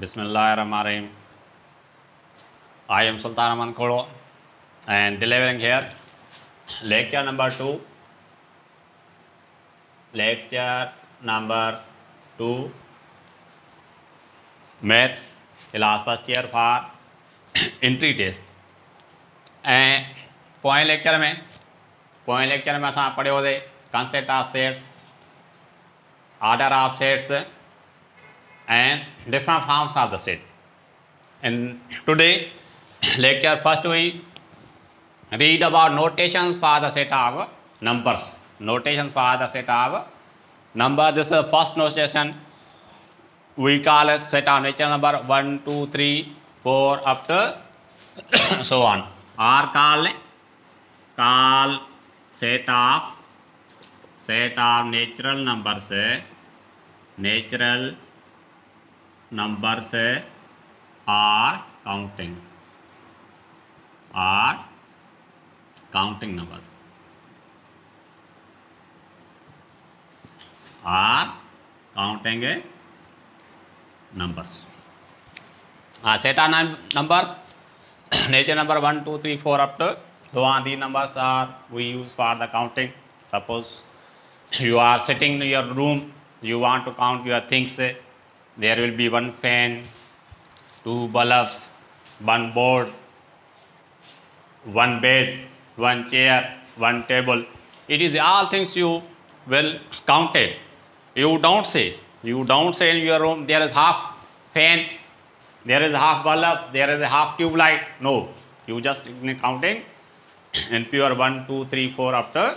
Bismillahirrahmanirrahim. I am Sultan Aman Khoro and delivering here lecture number 2. Lecture number 2. Math class first year for entry test. And point lecture में असां पढ़ियोसीं concept of sets, order of sets and different forms of the set. And today lecture first we read about notations for the set of numbers. Notations for the set of number. This is the first notation. We call it set of natural number 1, 2, 3, 4 up to so on. Are called set of natural numbers. Natural numbers are counting. Are counting numbers. Are counting numbers. Set of numbers. Natural number 1, 2, 3, 4 up to so on. These numbers are we use for the counting. Suppose you are sitting in your room, you want to count your things. There will be one fan, 2 bulbs, 1 board, 1 bed, 1 chair, 1 table. It is all things you will count it. You don't say in your room there is half fan, there is half bulb, there is a half tube light. No, you just counting in pure 1, 2, 3, 4 up to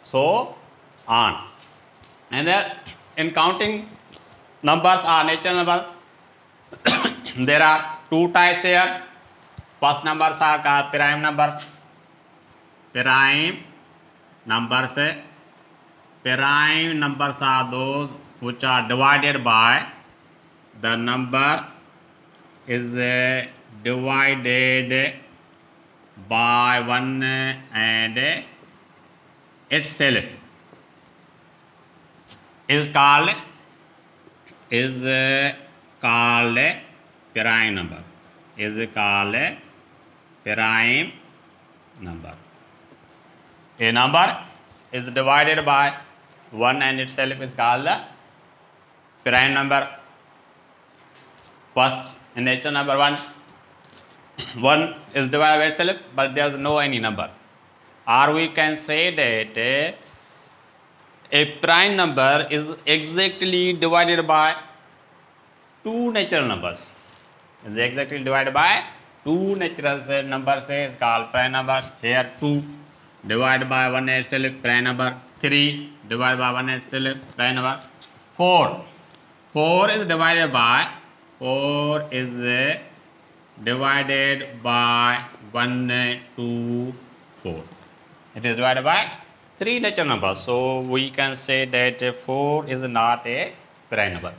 so on. And in counting numbers are natural numbers. There are 2 types here. First numbers are called prime numbers. Prime numbers are those which are divided by the number is divided by 1 and itself is called prime number. Is called prime number. A number is divided by 1 and itself is called the prime number. First, in natural number 1 is divided by itself, but there is no any number. Or we can say that a prime number is exactly divided by 2 natural numbers. Is exactly divided by 2 natural numbers is called prime number. Here 2 divided by 1 itself, prime number. 3 divided by 1 itself, prime number. 4 is divided by 1, 2, 4. It is divided by 3 natural numbers. So we can say that 4 is not a prime number.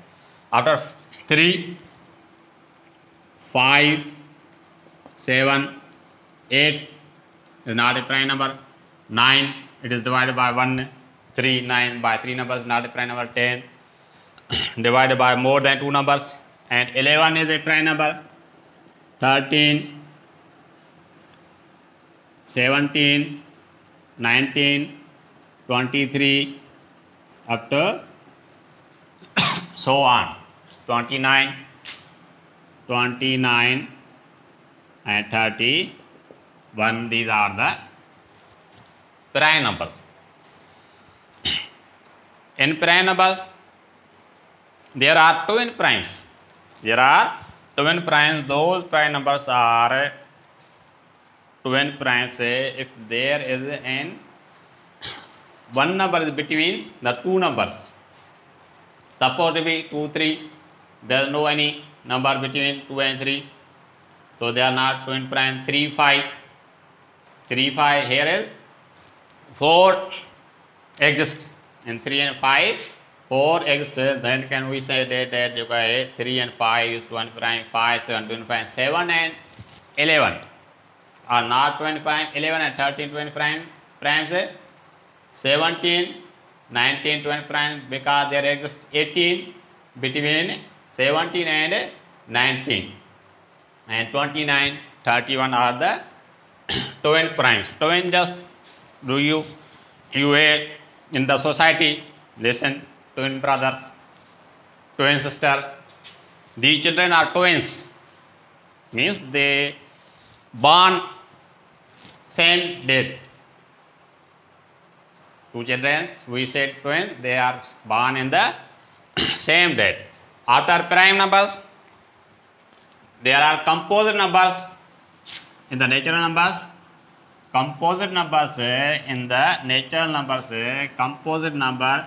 After 3, 5, 7, 8 is not a prime number. 9 it is divided by 1, 3, 9 by 3 numbers not a prime number. 10 divided by more than 2 numbers, and 11 is a prime number. 13, 17, 19, 23 up to so on. 29 and 31. These are the prime numbers. In prime numbers there are twin primes. Those prime numbers are twin primes if there is an one number is between the 2 numbers. Suppose to be 2, 3. There is no any number between 2 and 3. So they are not twin prime. 3, 5. 3, 5 here is 4 exists. In 3 and 5, 4 exists. Then can we say that 3 and 5 is twin prime, 5, 7 twin prime, 7 and 11 are not twin prime. 11 and 13 twin primes. 17, 19 twin primes because there exists 18 between 17 and 19, and 29, 31 are the twin primes. Twin, just do you in the society, listen, twin brothers, twin sister, these children are twins, means they born same date. Two children, we said twins, they are born in the same date. After prime numbers, there are composite numbers in the natural numbers. Composite numbers in the natural numbers, composite numbers.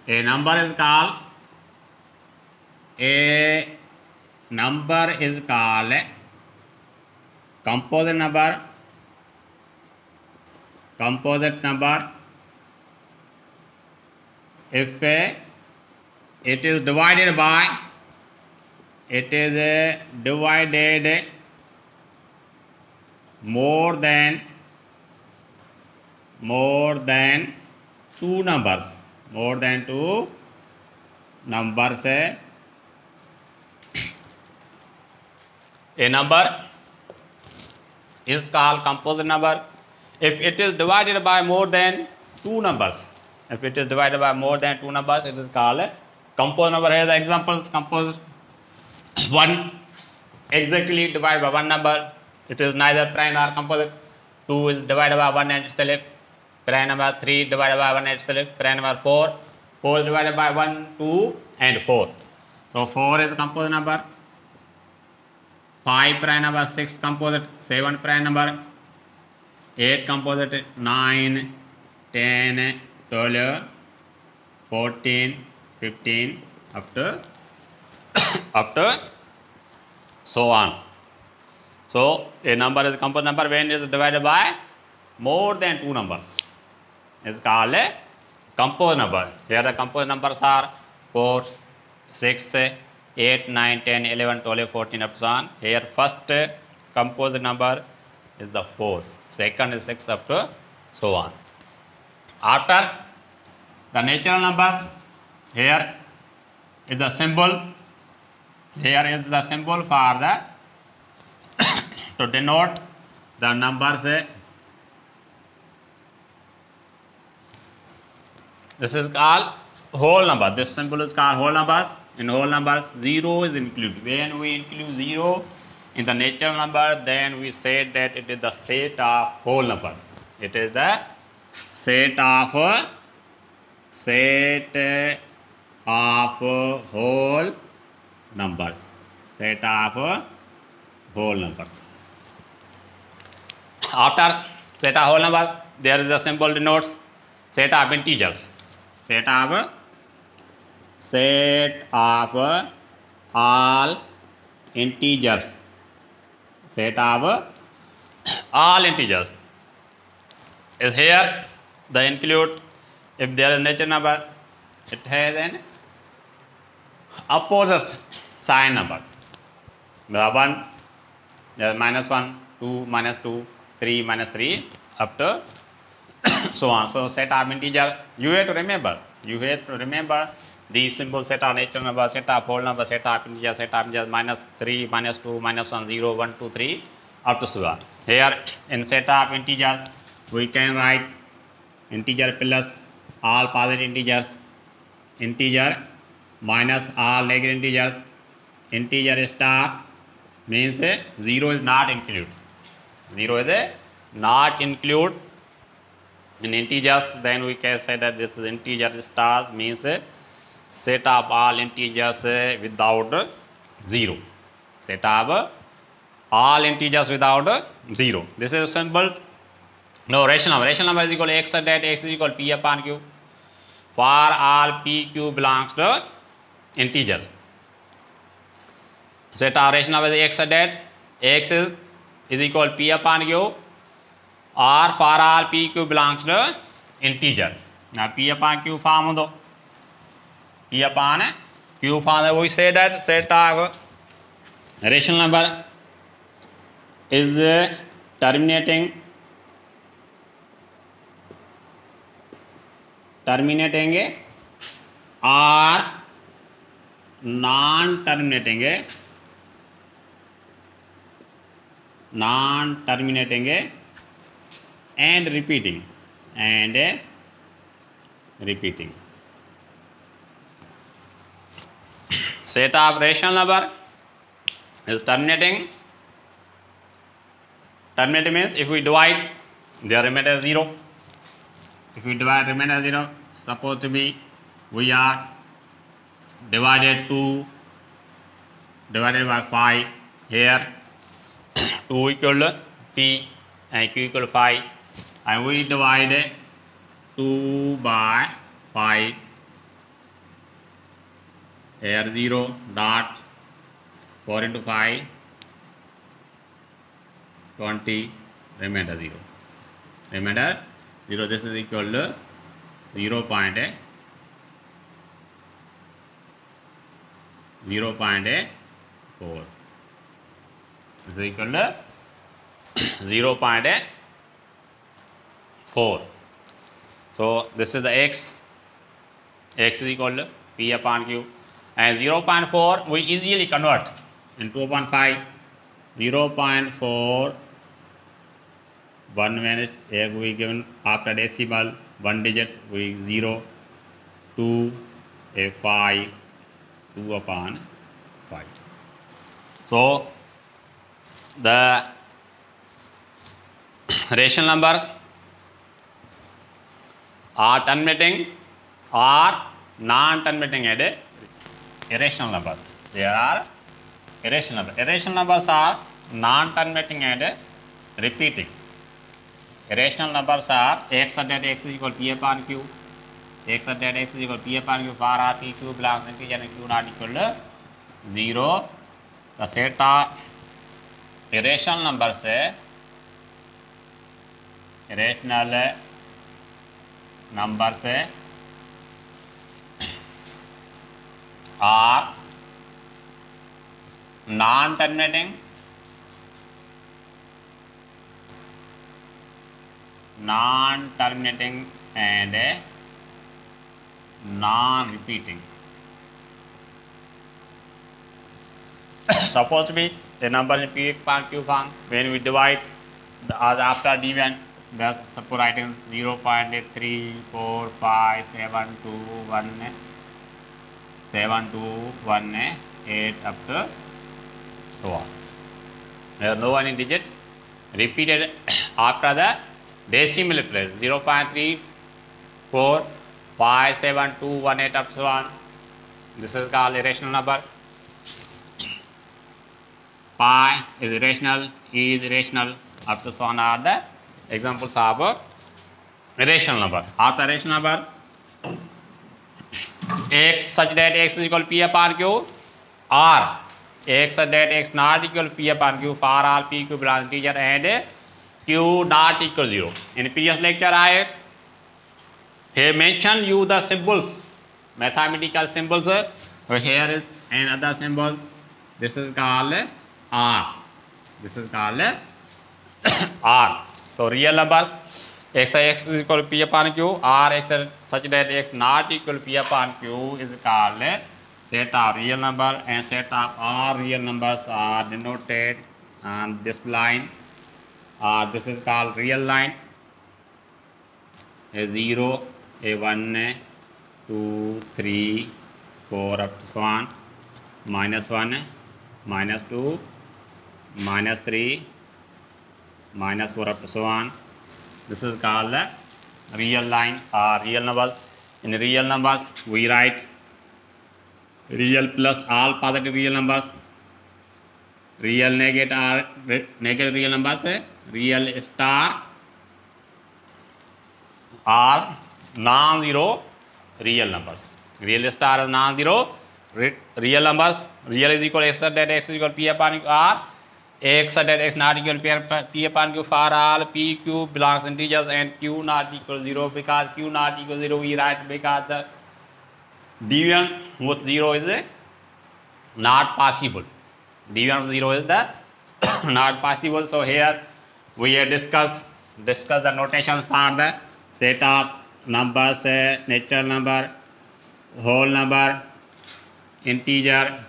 A number is called composite number. Composite number if it is divided by, divided more than two numbers, a number is called composite number if it is divided by more than two numbers. If it is divided by more than two numbers, it is called a composite number. Here are the examples. Composite 1 exactly divided by one number, it is neither prime nor composite. 2 is divided by 1 and itself, prime number. 3 divided by 1 and itself, prime number. 4 is divided by 1, 2 and 4. So 4 is composite number. 5 prime number, 6 composite, 7 prime number, 8 composite, 9, 10, 12, 14, 15, up to so on. So a number is a composite number when it is divided by more than two numbers. It is called a composite number. Here the composite numbers are 4, 6, 8, 9, 10, 11, 12, 14, up to so on. Here first composite number is the 4, second is 6, up to so on. After the natural numbers, here is the symbol. Here is the symbol for the to denote the numbers. This is called whole number. This symbol is called whole numbers. In whole numbers, 0 is included. When we include 0 in the natural number, then we say that it is the set of whole numbers. It is the set of whole numbers. Set of whole numbers. After set of whole numbers, there is a symbol denotes set of integers. Set of all integers. Set of all integers is here. The include, if there is natural number, it has an opposite sign number. The 1, there is -1, 2, -2, 3, -3, up to so on. So set of integer, you have to remember. These symbols: set of natural number, set of whole number, set of integer, -3, -2, -1, 0, 1, 2, 3, up to so on. Here in set of integer, we can write integer plus all positive integers, integer minus all negative integers, integer star means 0 is not included. 0 is not included in integers. Then we can say that this is integer star means set of all integers without 0. Set of all integers without 0. This is a symbol. No, rational number. Rational number is equal to x at that x is equal to p upon q. For all p, q belongs to integers. Set of rational number is x at that x is equal to p upon q, or for all p, q belongs to integer. Now p upon q form do. P upon q form, we say that set of rational number is terminating terminating or non-terminating and repeating set of rational number is terminating. Terminating means if we divide, the remainder 0. If we divide remainder 0, suppose to be we are divided 2 divided by 5. Here 2 equal to p and q equal to 5, and we divide 2 by 5. Here 0 dot 4 into 5 20, remainder 0. Remainder 0. This is equal to 0.4. This is equal to 0.4. So this is the x. X is equal to p upon q, and 0.4 we easily convert in 2.5. 0.4 1 minus here we given after decimal 1 digit we 0 2 a 5 2 upon 5. So the rational numbers are terminating or non-terminating and irrational numbers. There are irrational numbers. Irrational numbers are non-terminating and repeating. Irrational numbers are x at x is equal to p upon q. X at x is equal to p upon q for r p q belongs to integer and q not equal to 0. The set of irrational numbers are non-terminating, and non-repeating. Suppose to be the number in p upon q form. When we divide after division, thus suppose writing 0.345721721 up to so on. There are no any digit repeated after the decimal place. 0.3457218 up to so on. This is called irrational number. Pi is irrational, E is irrational, up to so on are the examples of irrational number. After irrational number, x such that x is equal to p upon q, or x such that x not equal to p upon q for all p q belongs to integer and q not equal to 0. In previous lecture I have mentioned you the symbols, mathematical symbols. Here is another symbol. This is called R. This is called R. So real numbers x is equal to p upon q, or x such that x not equal to p upon q is called set of real number, and set of all real numbers are denoted on this line. This is called real line. A 0, a 1, 2, 3, 4 up to so on, minus 1, minus 2, minus 3, minus 4 up to so on. This is called the real line or real number. In real numbers we write real plus all positive real numbers, real negative real numbers, real star or non-zero real numbers. Real star is non-zero real numbers. Real is equal to x that x is equal to p upon q, or x that x not equal to p upon q for all p q belongs to integers and q not equal to 0. Because q not equal to 0 we write because the division with 0 is not possible. Division with 0 is the not possible. So here we have discussed the notation for the set of numbers, natural number, whole number, integer,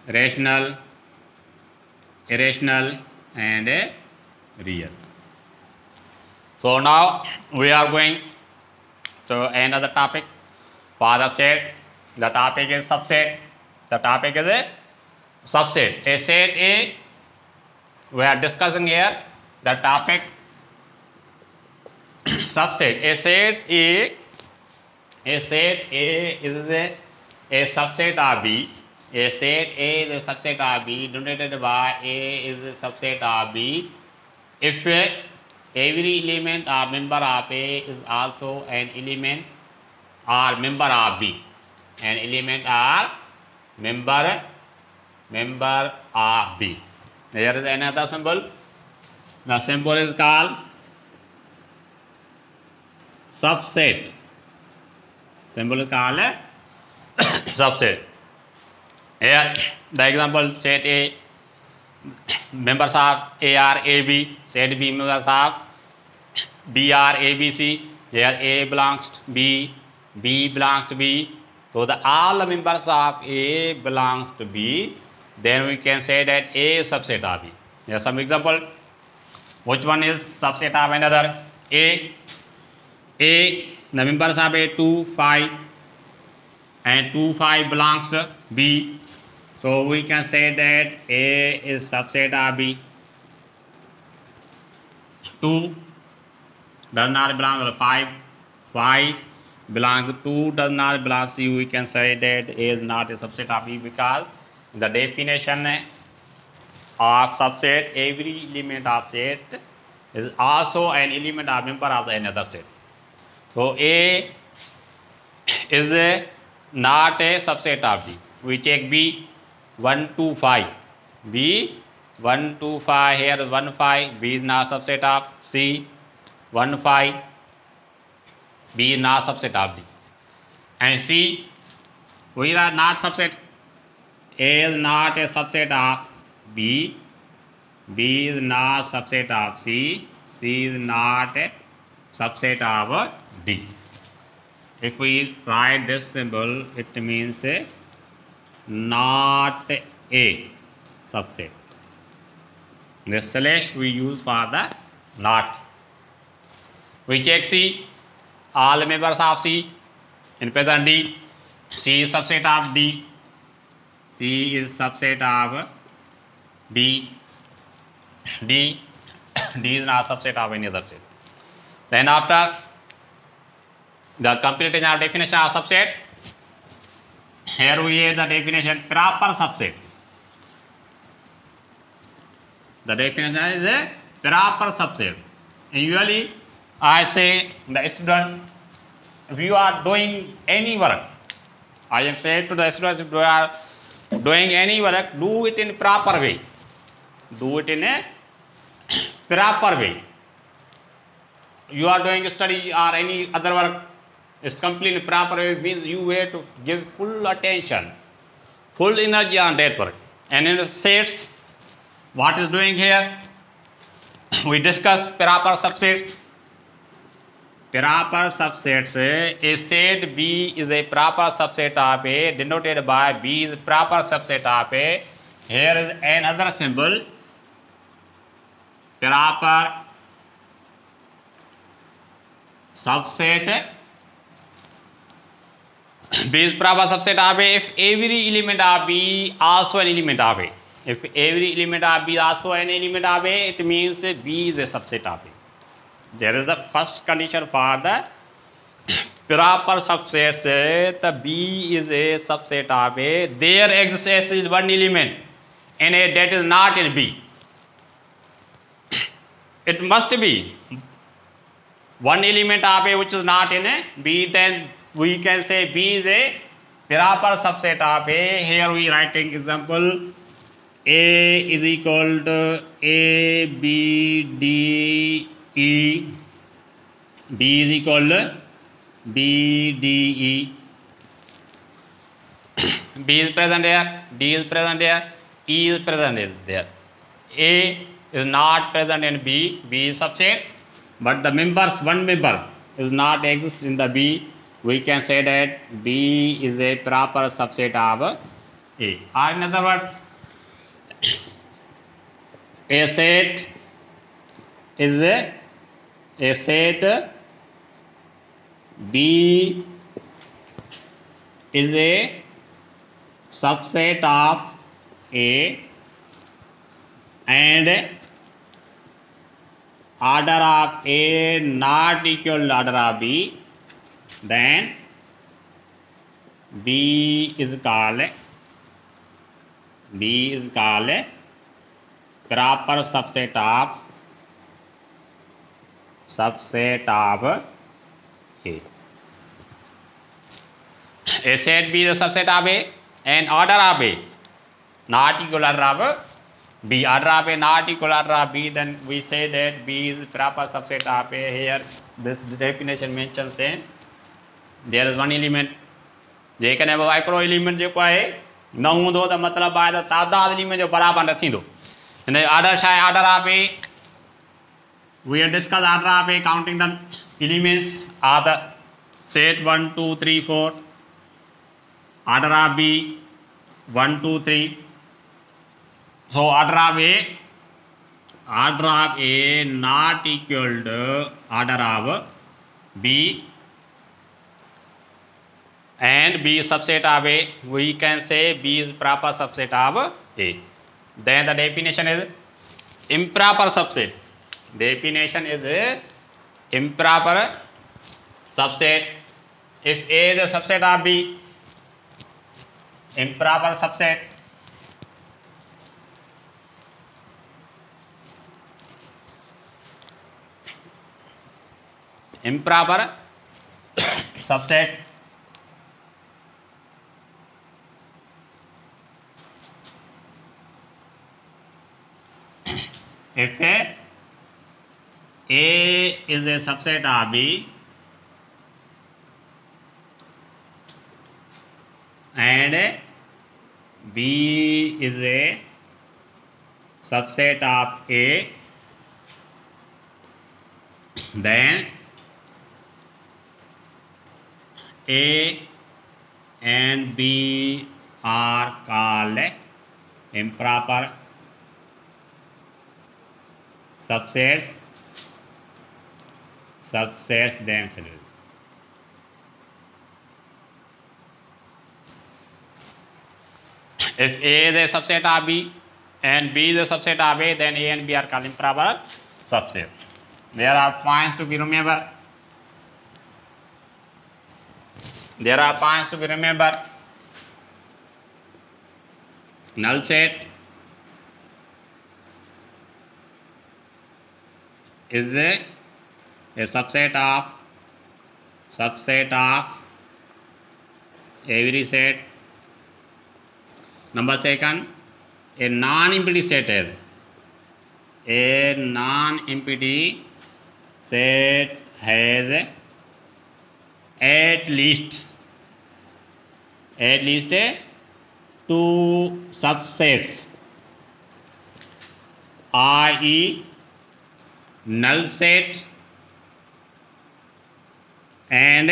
rational, irrational, and real. So now we are going to another topic. Father said the topic is subset. The topic is a subset. A set A. We are discussing here the topic subset. A set A. A set A is a subset of B. A set A is a subset of B denoted by A is a subset of B. If every element or member of A is also an element or member of B. An element or member of B. Here is another symbol. The symbol is called subset. Symbol is called subset. Here the example, set A, members of A are AB, set B, members of B are ABC. Here A belongs to B, B belongs to B. So all the members of A belongs to B. Then we can say that A is subset of B. Here some example. Which one is subset of another? A, the members of A 2, 5, and 2, 5 belongs to B. So we can say that A is subset of B. 2 does not belong to 5. 5 belongs to 2, does not belong to C. We can say that A is not a subset of B because the definition of subset, every element of set is also an element or member of another set. So A is not a subset of B. We check B 1, 2, 5. B 1, 2, 5. Here 1, 5. B is not subset of C. 1, 5. B is not subset of D. And C, we are not subset. A is not a subset of B. B is not subset of C. C is not a subset of D. If we write this symbol, it means not a subset. The slash we use for the not. We check C, all members of C in present D. C is subset of D. C is subset of D. D is not subset of any other set. Then after the completion of definition of subset, here we have the definition proper subset. The definition is a proper subset. Usually I say the students, if you are doing any work, I am saying to the students, if you are doing any work, do it in proper way. Do it in a proper way. You are doing study or any other work, it's completely proper way, means you have to give full attention, full energy on that work. And in the sets, what is doing here? We discuss proper subsets. Proper subsets, a set B is a proper subset of A, denoted by B is a proper subset of A. Here is another symbol, proper subset. B is proper subset of A if every element of B also an element of A. If every element of B is also an element of A, it means B is a subset of A. There is the first condition for the proper subset. The B is a subset of A. There exists one element in A that is not in B. It must be one element of A which is not in a B. Then we can say B is a proper subset of A. Here we writing example. A is equal to A, B, D, E. B is equal to B, D, E. B is present here, D is present here, E is present there. A is not present in B. B is subset, but the members, one member is not exist in the B, we can say that B is a proper subset of A. Or in other words, a set is a set B is a subset of A and order of A not equal to order of B, then B is called proper subset of A. A set B is a subset of A and order of A not equal to order of B. Order of A not equal to order of B, then we say that B is proper subset of A. Here this definition mentions saying there is one element जेकॾहिं हिकिड़ो element जेको आहे न हूंदो त मतिलबु आहे त तादाद एलिमेंट जो बराबरि न थींदो। हिन जो ऑर्डर छा आहे? Order of A, we have discuss order of A counting the elements are the set 1 2 3 4, order of B 1 2 3. So order of A not equal to order of B and B is subset of A, we can say B is proper subset of A. Then the definition is improper subset. Definition is improper subset. If A is a subset of B, improper subset. Improper subset. If A is a subset of B and B is a subset of A, then A and B are called improper subsets themselves. If A is a subset of B and B is a subset of A, then A and B are called improper subsets. There are points to be remembered. Null set is a subset of every set. Number second, a non-empty set is a non-empty set has at least two subsets, i.e. null set and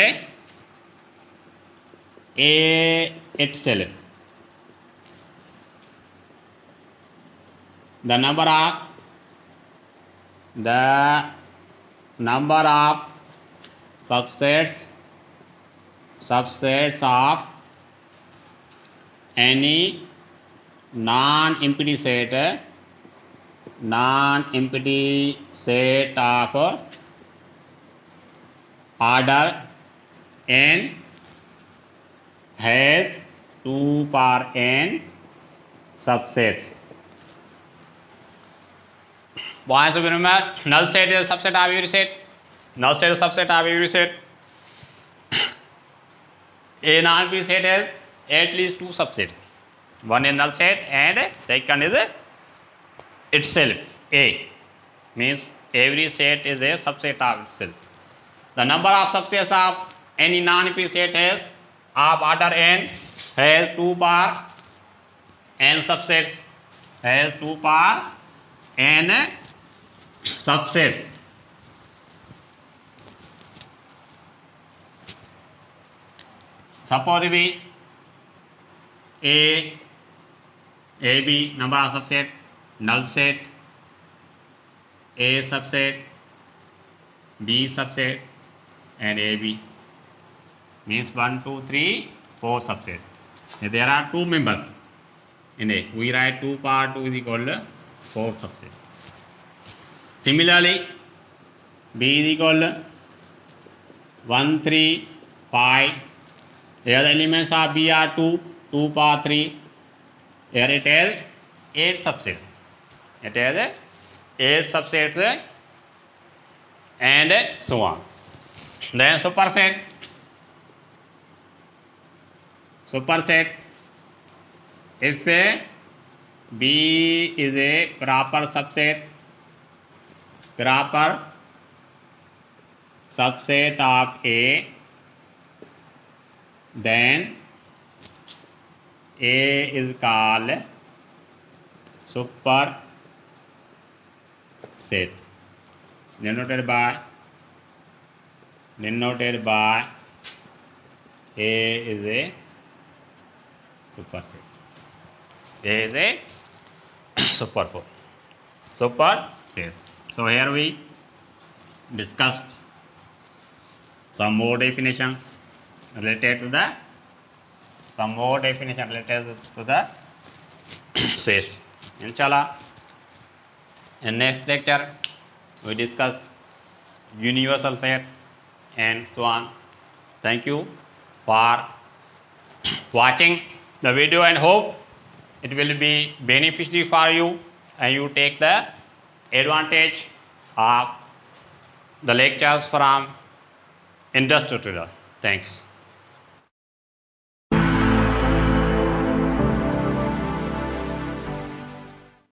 A itself. The number of subsets of any non-empty set of order n has 2 power n subsets. Points to be remembered: null set is a subset of every set. A non-empty set has at least two subsets. One is null set and second is itself. A means every set is a subset of itself. The number of subsets of any non-empty set has of order n has 2 power n subsets. Suppose be A, B number of subset, null set, A subset, B subset, and AB means 1, 2, 3, 4 subsets. There are 2 members in A. We write 2 power 2 is equal to 4 subsets. Similarly, B is equal to 1, 3, 5. Here the elements of B are 2, 2 power 3. Here it has 8 subsets. It has 8 subsets and so on. Then superset. Superset. If B is a proper subset of A, then A is called superset, denoted by A is a superset. A is a superset. So here we discussed some more definitions related to the set. Inshallah, in next lecture we discuss universal set and so on. Thank you for watching the video and hope it will be beneficial for you and you take the advantage of the lectures from Indus Tutorial. Thanks.